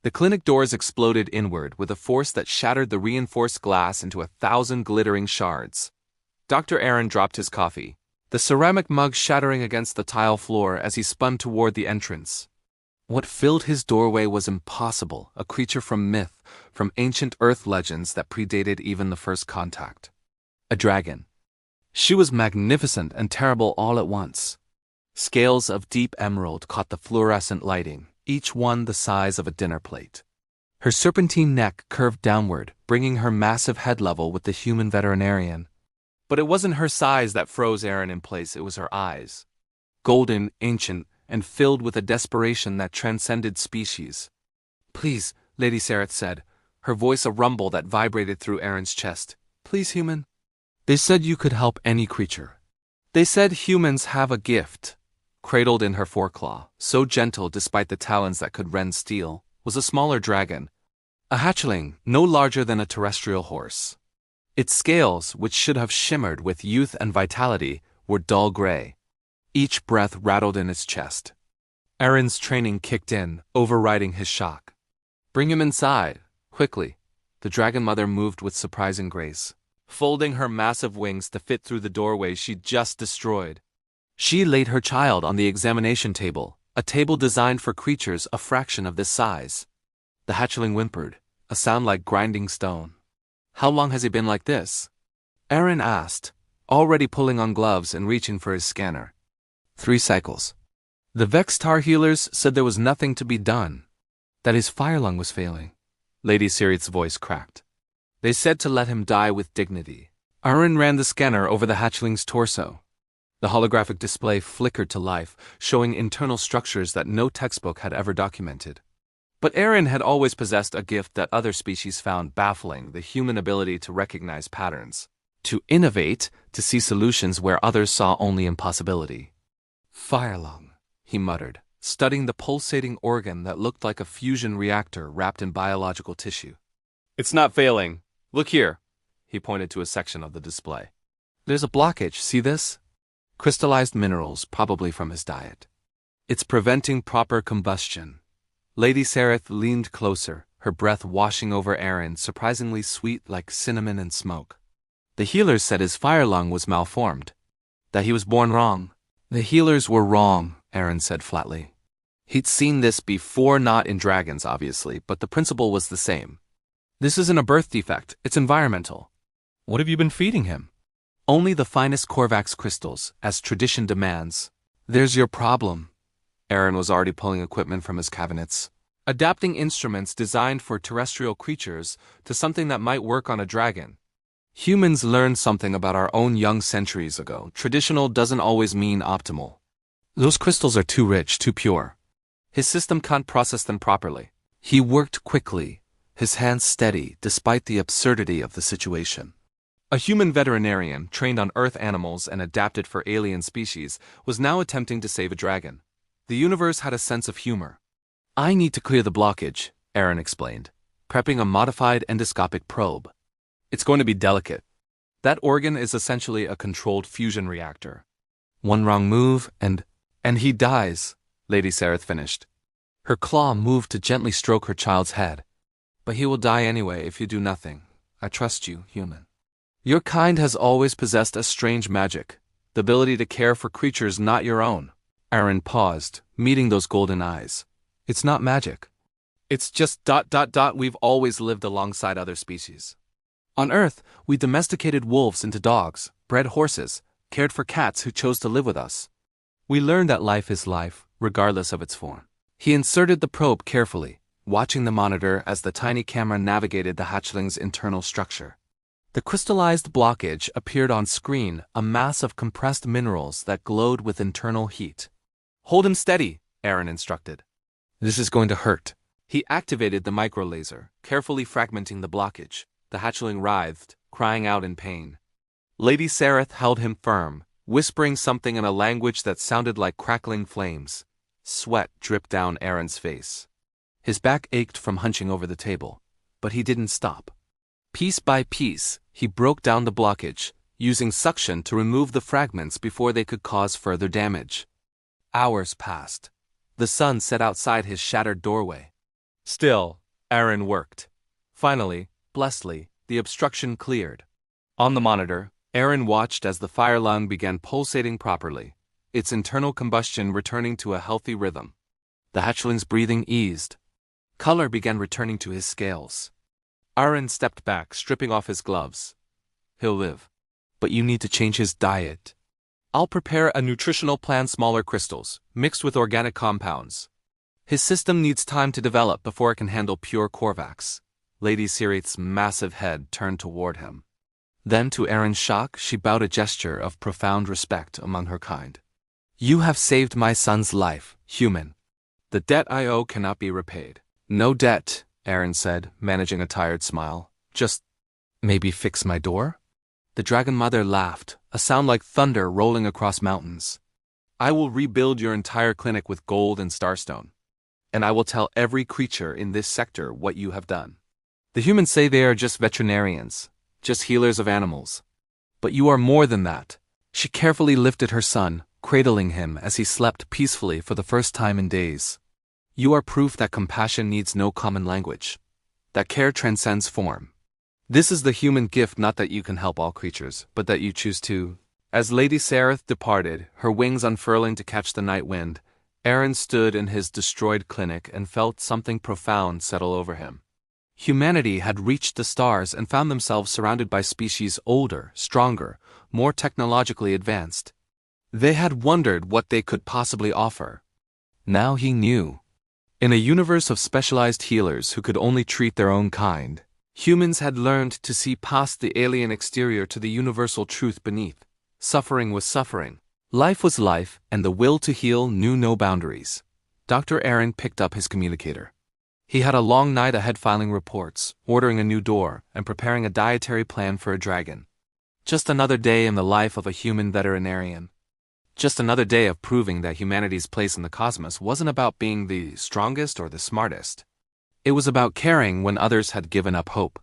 The clinic doors exploded inward with a force that shattered the reinforced glass into 1,000 glittering shards. Dr. Aaron dropped his coffee, the ceramic mug shattering against the tile floor as he spun toward the entrance. What filled his doorway was impossible, a creature from myth, from ancient earth legends that predated even the first contact. A dragon. She was magnificent and terrible all at once. Scales of deep emerald caught the fluorescent lighting, each one the size of a dinner plate. Her serpentine neck curved downward, bringing her massive head level with the human veterinarian. But it wasn't her size that froze Aaron in place, it was her eyes. Golden, ancient, and filled with a desperation that transcended species. "Please," Lady Sareth said, her voice a rumble that vibrated through Aaron's chest. "Please, human. They said you could help any creature. They said humans have a gift." Cradled in her foreclaw, so gentle despite the talons that could rend steel, was a smaller dragon. A hatchling, no larger than a terrestrial horse. Its scales, which should have shimmered with youth and vitality, were dull gray. Each breath rattled in its chest. Aaron's training kicked in, overriding his shock. "Bring him inside, quickly." The dragon mother moved with surprising grace, folding her massive wings to fit through the doorway she'd just destroyed. She laid her child on the examination table, a table designed for creatures a fraction of this size. The hatchling whimpered, a sound like grinding stone. "How long has he been like this?" Aaron asked, already pulling on gloves and reaching for his scanner. 3 cycles. The Vextar healers said there was nothing to be done, that his fire lung was failing. Lady Sareth's voice cracked. They said to let him die with dignity. Aaron ran the scanner over the hatchling's torso. The holographic display flickered to life, showing internal structures that no textbook had ever documented. But Aaron had always possessed a gift that other species found baffling: the human ability to recognize patterns, to innovate, to see solutions where others saw only impossibility. "Fire lung," he muttered, studying the pulsating organ that looked like a fusion reactor wrapped in biological tissue. "It's not failing. Look here." He pointed to a section of the display. "There's a blockage, see this? Crystallized minerals, probably from his diet. It's preventing proper combustion." Lady Sareth leaned closer, her breath washing over Aaron, surprisingly sweet like cinnamon and smoke. "The healers said his fire lung was malformed, that he was born wrong." "The healers were wrong," Aaron said flatly. He'd seen this before, not in dragons, obviously, but the principle was the same. "This isn't a birth defect, it's environmental." "What have you been feeding him?" "Only the finest Corvax crystals, as tradition demands." "There's your problem." Aaron was already pulling equipment from his cabinets, adapting instruments designed for terrestrial creatures to something that might work on a dragon. Humans learned something about our own young centuries ago. Traditional doesn't always mean optimal. Those crystals are too rich, too pure. His system can't process them properly. He worked quickly, his hands steady despite the absurdity of the situation. A human veterinarian, trained on Earth animals and adapted for alien species, was now attempting to save a dragon. The universe had a sense of humor. "I need to clear the blockage," Aaron explained, prepping a modified endoscopic probe. "It's going to be delicate. That organ is essentially a controlled fusion reactor. One wrong move and he dies," Lady Sareth finished. Her claw moved to gently stroke her child's head. "But he will die anyway if you do nothing. I trust you, human. Your kind has always possessed a strange magic, the ability to care for creatures not your own." Aaron paused, meeting those golden eyes. "It's not magic. It's just ... we've always lived alongside other species. On Earth, we domesticated wolves into dogs, bred horses, cared for cats who chose to live with us. We learned that life is life, regardless of its form." He inserted the probe carefully, watching the monitor as the tiny camera navigated the hatchling's internal structure. The crystallized blockage appeared on screen, a mass of compressed minerals that glowed with internal heat. "Hold him steady," Aaron instructed. "This is going to hurt." He activated the microlaser, carefully fragmenting the blockage. The hatchling writhed, crying out in pain. Lady Sareth held him firm, whispering something in a language that sounded like crackling flames. Sweat dripped down Aaron's face. His back ached from hunching over the table, but he didn't stop. Piece by piece, he broke down the blockage, using suction to remove the fragments before they could cause further damage. Hours passed. The sun set outside his shattered doorway. Still, Aaron worked. Finally, blessedly, the obstruction cleared. On the monitor, Aaron watched as the fire lung began pulsating properly, its internal combustion returning to a healthy rhythm. The hatchling's breathing eased. Color began returning to his scales. Aaron stepped back, stripping off his gloves. He'll live. But you need to change his diet. I'll prepare a nutritional plan, smaller crystals, mixed with organic compounds. His system needs time to develop before it can handle pure Korvax. Lady Sirith's massive head turned toward him. Then, to Aaron's shock, she bowed, a gesture of profound respect among her kind. You have saved my son's life, human. The debt I owe cannot be repaid. No debt, Aaron said, managing a tired smile. Just maybe fix my door? The Dragon Mother laughed, a sound like thunder rolling across mountains. I will rebuild your entire clinic with gold and starstone. And I will tell every creature in this sector what you have done. The humans say they are just veterinarians, just healers of animals. But you are more than that. She carefully lifted her son, cradling him as he slept peacefully for the first time in days. You are proof that compassion needs no common language, that care transcends form. This is the human gift, not that you can help all creatures, but that you choose to. As Lady Sareth departed, her wings unfurling to catch the night wind, Aaron stood in his destroyed clinic and felt something profound settle over him. Humanity had reached the stars and found themselves surrounded by species older, stronger, more technologically advanced. They had wondered what they could possibly offer. Now he knew. In a universe of specialized healers who could only treat their own kind, humans had learned to see past the alien exterior to the universal truth beneath. Suffering was suffering. Life was life, and the will to heal knew no boundaries. Dr. Aaron picked up his communicator. He had a long night ahead, filing reports, ordering a new door, and preparing a dietary plan for a dragon. Just another day in the life of a human veterinarian. Just another day of proving that humanity's place in the cosmos wasn't about being the strongest or the smartest. It was about caring when others had given up hope.